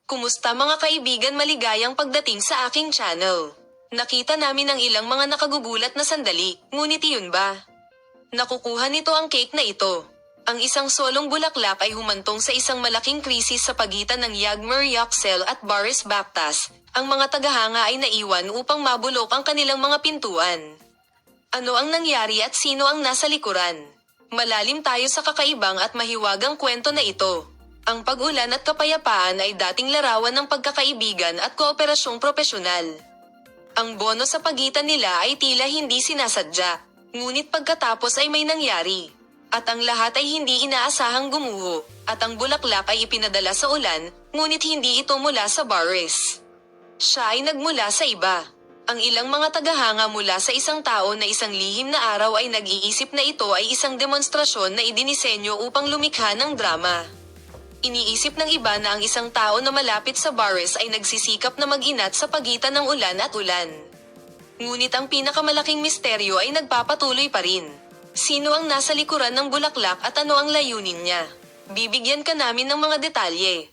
Kumusta mga kaibigan, maligayang pagdating sa aking channel. Nakita namin ang ilang mga nakagugulat na sandali, ngunit iyon ba? Nakukuha nito ang cake na ito. Ang isang solong bulaklak ay humantong sa isang malaking krisis sa pagitan ng Yagmur Yaxel at Boris Baptas. Ang mga tagahanga ay naiwan upang mabulok ang kanilang mga pintuan. Ano ang nangyari at sino ang nasa likuran? Malalim tayo sa kakaibang at mahiwagang kwento na ito. Ang pag-ulan at kapayapaan ay dating larawan ng pagkakaibigan at kooperasyong propesyonal. Ang bono sa pagitan nila ay tila hindi sinasadya, ngunit pagkatapos ay may nangyari. At ang lahat ay hindi inaasahang gumuho, at ang bulaklak ay ipinadala sa ulan, ngunit hindi ito mula sa Boris. Siya ay nagmula sa iba. Ang ilang mga tagahanga mula sa isang tao na isang lihim na araw ay nag-iisip na ito ay isang demonstrasyon na idinisenyo upang lumikha ng drama. Iniisip ng iba na ang isang tao na malapit sa Boris ay nagsisikap na mag-inat sa pagitan ng ulan at ulan. Ngunit ang pinakamalaking misteryo ay nagpapatuloy pa rin. Sino ang nasa likuran ng bulaklak at ano ang layunin niya? Bibigyan ka namin ng mga detalye.